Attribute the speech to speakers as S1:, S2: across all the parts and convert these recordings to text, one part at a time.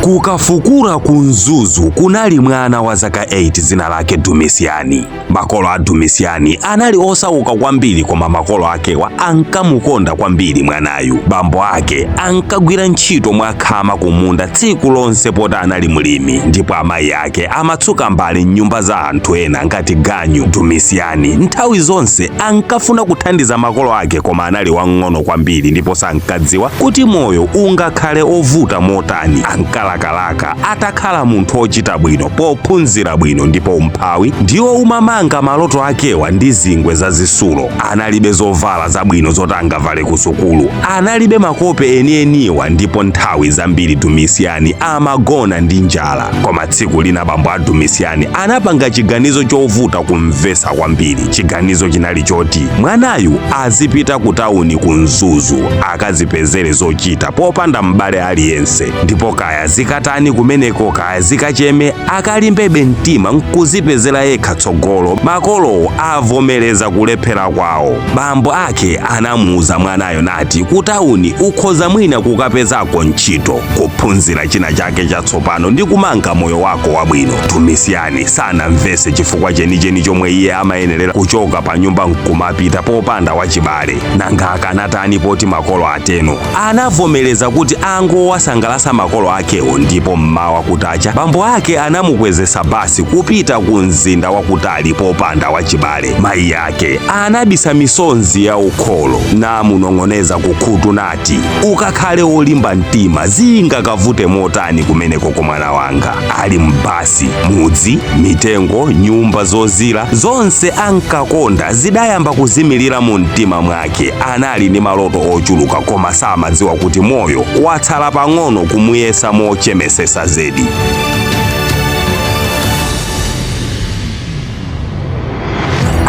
S1: Kukafukura kunzuzu kunali mwana wa zaka 8 zina lake Dumisiyani. Makolo a Dumisiyani anali osauka kwambiri, koma makolo akewa ankamukonda kwambiri mwanayu. Bambo ake ankagwira ntchito mwakhama kumunda tsiku lonse poti anali mulimi, ndipo amayi ake amatsuka mbali m'nyumba za anthu ena ngati ganyu. Dumisiyani nthawi zonse ankafuna kuthandiza makolo ake, koma anali wang'ono kwambiri ndipo sankadziwa kuti moyo ungakhale ovuta motani. Ankalakalaka atakhala munthu ochita bwino, pophunzira bwino, ndipo umphawi ndiwo umamanga maloto akewa ndi zingwe zazisulo. Analibe zovala zabwino zoti angavale ku sukulu, analibe makope enieniwa, ndipo nthawi zambiri Dumisiyani amagona ndi njala. Koma tsiku lina bambo a Dumisiyani anapanga chiganizo chovuta kumvesa kwambiri. Chiganizo chinali choti mwanayu azipita ku tawuni kunzuzu akazipezere zochita popanda m'bale aliyense, ndipo kaya zikatani kumeneko kaya zikacheme akalimbebe mtima nkuzipezera yekha tsogolo. Makolo avomereza kulephera kwawo. Bambo ake anamuuza mwanayo nati ku tawuni ukhoza mwina kukapezako ntchito, kuphunzira china chake chatsopano ndi kumanga moyo wako wabwino. Dumisiyani sanamvese chifukwa chenicheni chomwe iye amayenera kuchoka pa nyumba nkumapita popanda wachibale. Nanga akanatani poti makolo ateno anavomereza kuti angowasangalasa makolo akewo, ndipo mmawa kutacha bambo ake anamukwezesa basi kupita ku mzinda wakutali popanda wachibale. Mayi ake anabisa misonzi ya ukholo namunong'oneza kukhutu nati, ukakhale wolimba mtima zingakavute motani kumeneko kwa mwana wanga. Ali mbasi, mudzi, mitengo, nyumba zozira zonse ankakonda zidayamba kuzimilira mu mtima mwake. Anali ndi maloto ochuluka, koma samadziwa kuti moyo watsala pang'ono kumuyesa mochemesesa zedi.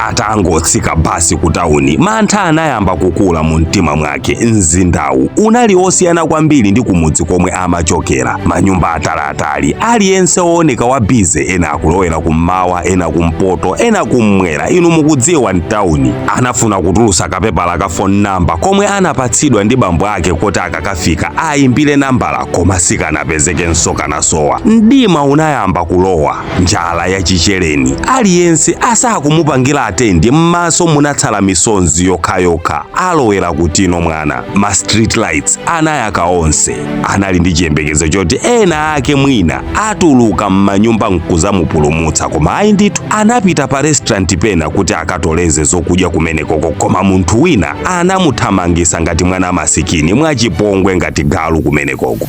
S1: Atangotsika basi ku tawuni, mantha anayamba kukula mu mtima mwake. Mzindawu unali osiyana kwambiri ndi kumudzi komwe amachokera. Manyumba ataliatali, aliyense wooneka wabize, ena akulowera kummawa, ena kumpoto, ena kummwera. Inu mukudziwa mtawuni. Anafuna kutulusa kapepala ka phone number komwe anapatsidwa ndi bambo ake kuti akakafika ayimbire nambala, koma sikanapezeke nsokanasowa. Mdima unayamba kulowa, njala yachichereni, aliyense asakumupangira atendi. M'maso munatsala misonzi yokhayokha. Alowera kutino mwana. Ma street lights anayaka onse. Anali ndi chiyembekezo choti ena ake mwina atuluka m'manyumba nkuzamupulumutsa, koma ayi ndithu anapita pa restaurant pena kuti akatoleze zokudya kumenekoko, koma munthu wina anamuthamangisa ngati mwana masikini mwachipongwe ngati galu kumenekoko.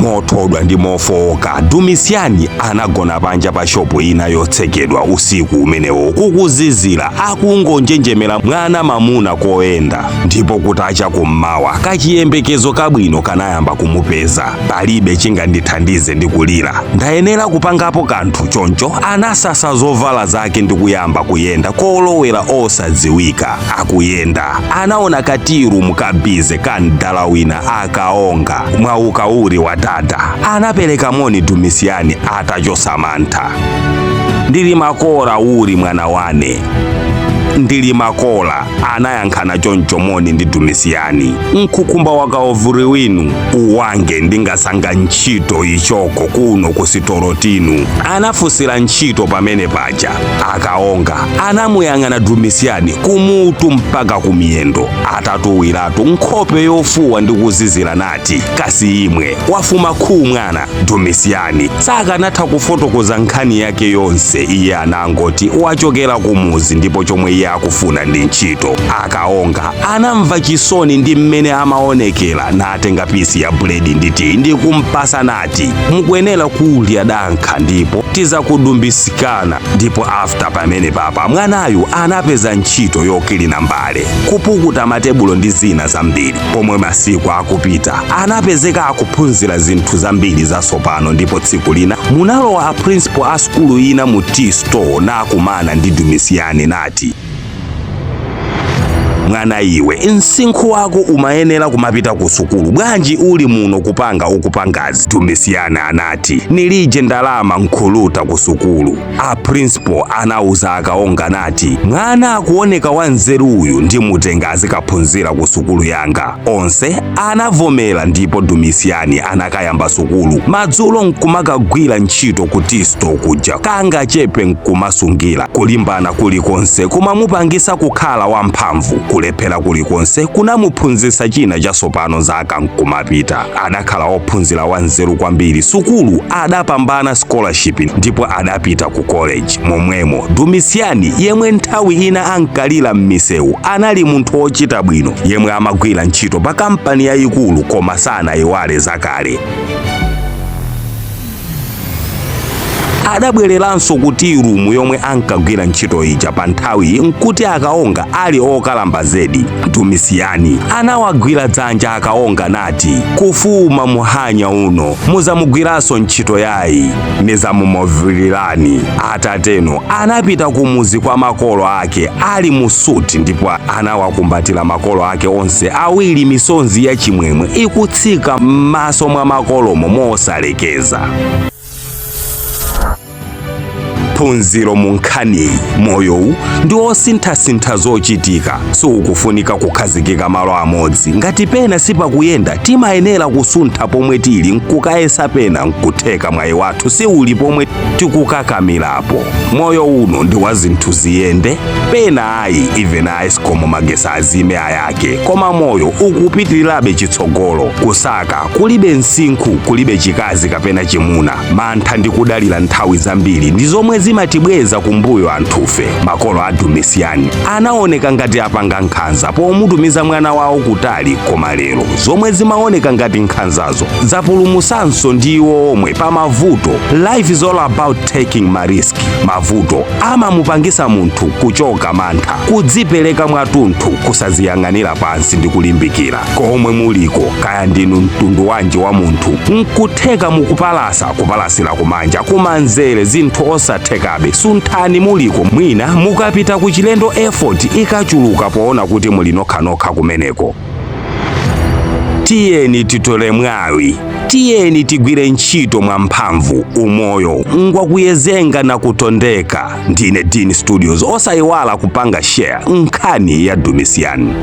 S1: Mothodwa ndi mofowoka, Dumisiyani anagona panja pa shopu ina yotsekedwa usiku umenewo kukuzizira akungonjenjemera mwana mamuna koyenda. Ndipo kutacha kummawa kachiyembekezo kabwino kanayamba kumupeza. Palibe chingandithandize ndi kulira, ndayenera kupangapo kanthu. Choncho anasasa zovala zake ndi kuyamba kuyenda kolowera osadziwika. Akuyenda anaona katiru mukabize ka mdala wina akaonga mwaukauli wa dada. Anapereka moni Dumisiyani atachosa mantha. Ndili makola uli mwana wane. Ndili makola, anayankhana choncho moni ndi Dumisiyani. Nkhukumba wakaovuri winu uwange ndingasanga ntchito ichoko kuno kusitolo tinu. Anafusira ntchito pamene paja. Akaonga anamuyang'ana Dumisiyani kumutu mpaka kumiyendo. Atatuwiratu nkhope yofuwa ndi kuzizira nati, kasi imwe wafuma khu mwana. Dumisiyani sakanatha kufotokoza nkhani yake yonse. Iye anangoti wachokera kumuzi ndipo chomwe iye akufuna ndi ntchito. Akaonga anamva chisoni ndi mmene amaonekera, natenga pisi ya buledi nditi ndi kumpasa nati, mukuyenera kulya dankha ndipo tizakudumbisikana. Ndipo after pamene papa mwanayu anapeza ntchito yokilina mbale, kupukuta matebulo ndi zina zambiri. Pomwe masiku akupita anapezeka akuphunzira zinthu zambiri zasopano. Ndipo tsiku lina munalowa a principal a skulu ina mu tea store nakumana ndi Dumisiyani nati, mwana iwe msinkhu wako umayenera kumapita ku sukulu, bwanji uli muno kupanga ukupangazi? Dumisiyani anati nilije ndalama nkhuluta ku sukulu. A principal anauza akaonga nati mwana akuoneka wanzeru uyu ndimutenga azikaphunzira ku sukulu yanga. Onse anavomera ndipo Dumisiyani anakayamba sukulu. Madzulo nkumakagwira ntchito ku tisto kuja kanga chepe nkumasungira. Kulimbana kulikonse kumamupangisa kukhala wamphamvu, kulephera kulikonse kunamuphunzitsa china chatsopano zaka nkumapita. Adakhala ophunzira wanzeru kwambiri. Sukulu adapambana scholarship ndipo adapita ku college. Momwemo Dumisiyani yemwe nthawi ina ankalira m'misewu anali munthu ochita bwino yemwe amagwira ntchito pa kampani yayikulu koma sanayiwale zakale. Adabwereranso kuti rumu yomwe ankagwira ntchito ija pa nthawi nkuti akaonga ali okalamba zedi. Dumisiyani anawagwira dzanja akaonga nati kufuma muhanya uno muzamugwiranso ntchito yayi nizamumovirirani. Atateno anapita kumuzi kwa makolo ake ali mu suti ndipo anawakumbatira makolo ake onse awiri, misonzi ya chimwemwe ikutsika m'maso mwa makolomo mosalekeza. Phunziro munkhani moyo ndi osinthasintha zochitika, sukufunika kukhazikika malo amodzi. Ngati pena sipakuyenda timayenera kusuntha pomwe tili nkukayesa pena nkutheka mwayi wathu siuli pomwe tikukakamirapo. Moyo uno ndi wa zinthu ziyende, pena ayi even Eskom magesa azime ayake, koma moyo ukupitirirabe chitsogolo. Kusaka kulibe msinkhu, kulibe chikazi kapena chimuna. Mantha ndi kudalira nthawi zambiri ndi zomwe zimatibweza kumbuyo anthufe. Makolo a Dumisiyani anaoneka ngati apanga nkhanza pomutumiza mwana wawo kutali, koma lero zomwe zimaoneka ngati nkhanzazo zapulumusanso ndi iwo omwe pa mavuto. Life is all about taking my risk. Mavuto amamupangisa munthu kuchoka mantha, kudzipereka mwatunthu, kusaziyang'anira pansi ndi kulimbikira. Komwe muliko kaya ndinu mtundu wanji wa munthu nkutheka kupalasira kumanja kumanzere zinthu osathekabe. Sunthani muliko, mwina mukapita ku chilendo effort ikachuluka poona kuti muli nokhanokha kumeneko. Tiyeni titole mwawi, tiyeni tigwire ntchito mwamphamvu. Umoyo ngwakuyezenga na kutondeka. Ndine Dean Studios, osayiwala kupanga share nkhani ya Dumisiyani.